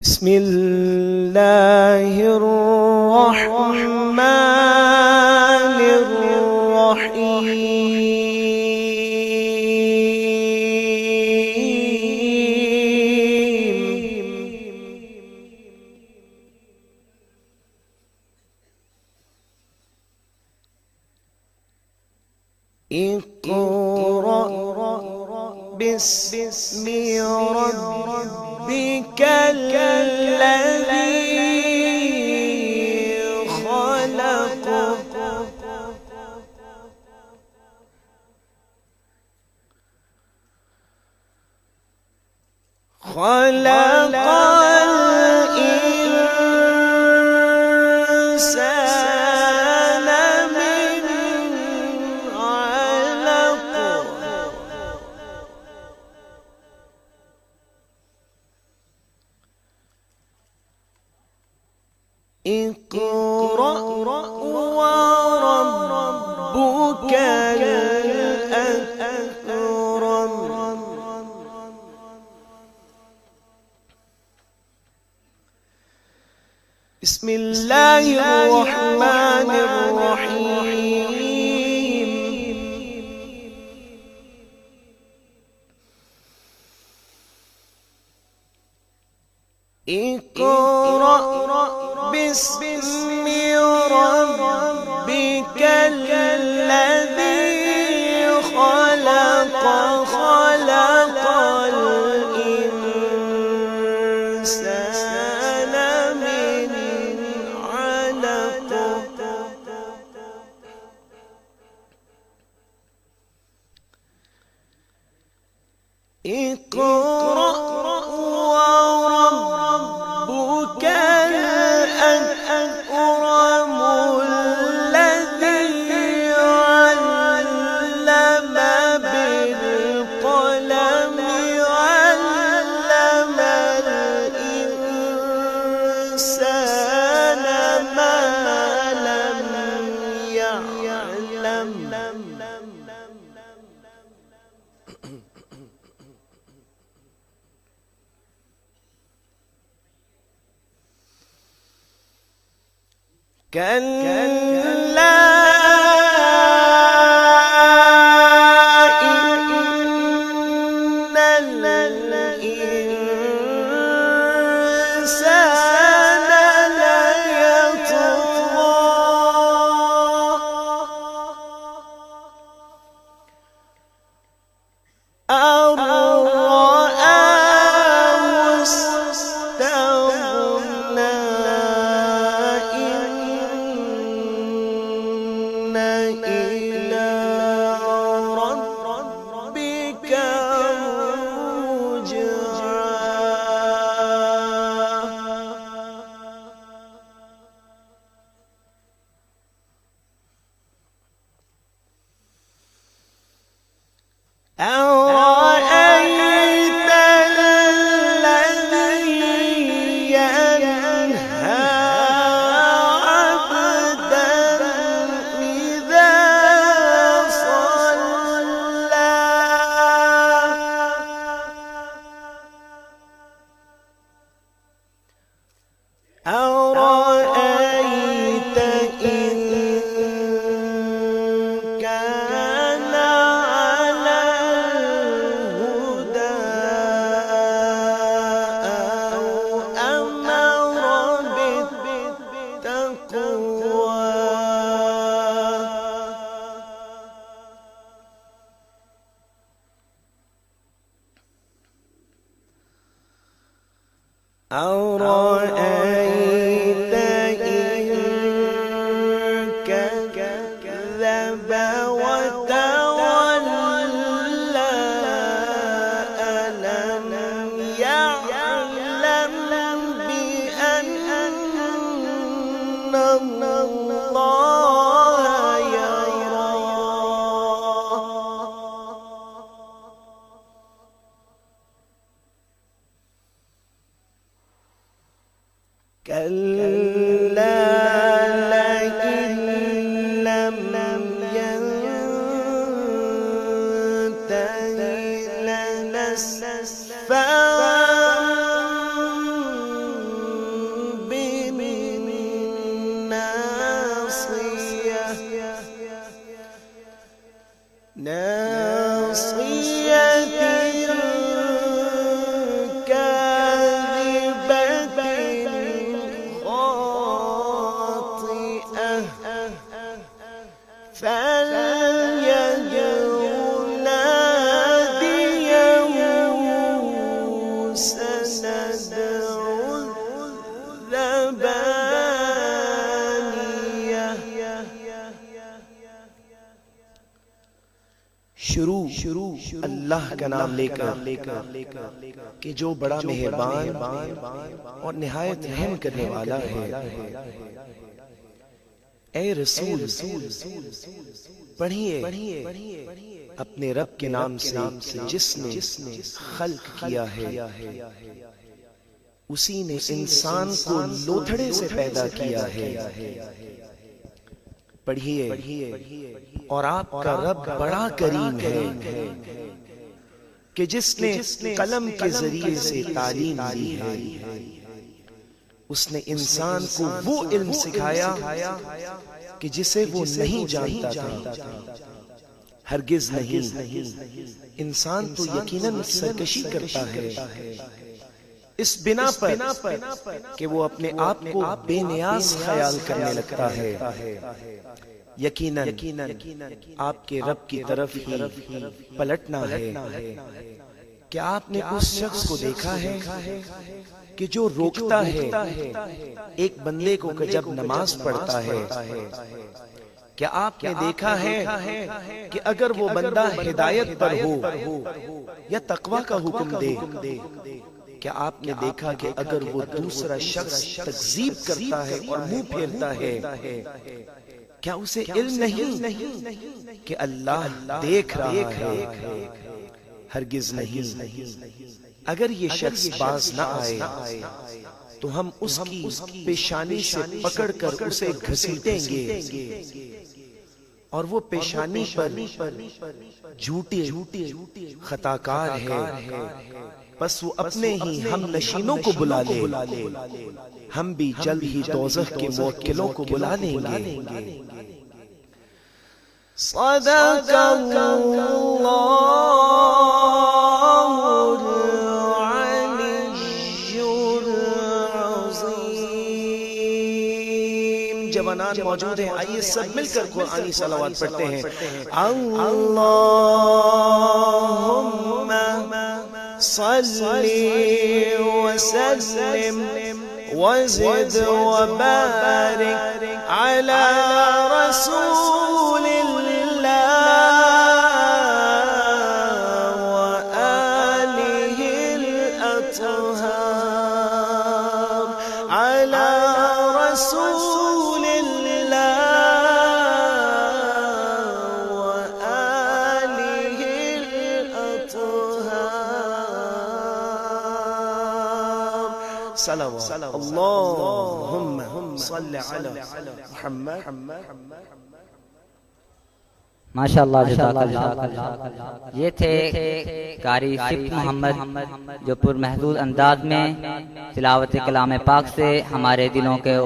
بسم الله الرحمن الرحيم. اقرأ باسم ربك الذي خلق الإنسان من علق اقرأ وربك الأكرم. بسم الله الرحمن الرحيم. اقرأ باسم ربك الذي خلق الإنسان من علق اقرأ وربك الأكرم الذي علم بالقلم علم الإنسان ما لم يعلم. كلا إن الإنسان ليطغى أن رآه استغنى إلى ربك رجعا. أرأيت الذي ينهى عبدا إذا صلى أرأيت إن كان على الهدى أو أمر بالتقوى. أرأيت إن كذب وتولى ألم يعلم بأن الله يرى. كلا لئن لم ينته لنسفعا शुरू अल्लाह का नाम लेकर कि जो बड़ा मेहरबान और निहायत रहम करने वाला है। ए रसूल पढ़िए अपने रब के नाम से जिसने खल्क किया है, उसी ने इंसान को लोथड़े से पैदा किया है। पढ़िए और आपका रब बड़ा करीम है कि जिसने कलम के जरिए से तालीम दी है। उसने इंसान को वो इल्म सिखाया कि जिसे वो नहीं जानता था। हरगिज नहीं, इंसान तो यकीनन सरकशी करता है इस बिना पर कि वो अपने आप को बेनियाज ख्याल करने लगता है। यकीनन आपके रब की तरफ ही पलटना है। क्या आपने उस शख्स को देखा है कि जो रोकता है एक बंदे को जब नमाज पढ़ता है? क्या आपने देखा है कि अगर वो बंदा हिदायत पर हो या तकवा का हुक्म दे, क्या आपने देखा कि अगर वो दूसरा शख्स तकजीब करता है और मुंह फेरता है, क्या उसे इल्म नहीं कि अल्लाह देख रहा है? हरगिज नहीं। अगर ये शख्स बाज न आए तो हम उसकी पेशानी से पकड़कर उसे घसीटेंगे और वो पेशानी पर झूठी खताकार है। बस वो अपने ही हम नशीनों को बुला ले, हम भी जल्द ही दोज़ख के मुवक्किलों को बुला लेंगे। जवानान मौजूद हैं, आइए सब मिलकर कुरानी सलावत पढ़ते हैं। अल्लाहुम्मा सल्ली व सल्लिम व ज़िद व बारिक अला रसूलिल्लाह व आलिहिल अत्हार अला रसूल अल्लाहुम्मा सल्ली अला मुहम्मद। माशाअल्लाह, जज़ाकल्लाह। ये थे कारी सिफ मोहम्मद जो पुरमहसूस अंदाज में तिलावत कलाम पाक से हमारे दिलों के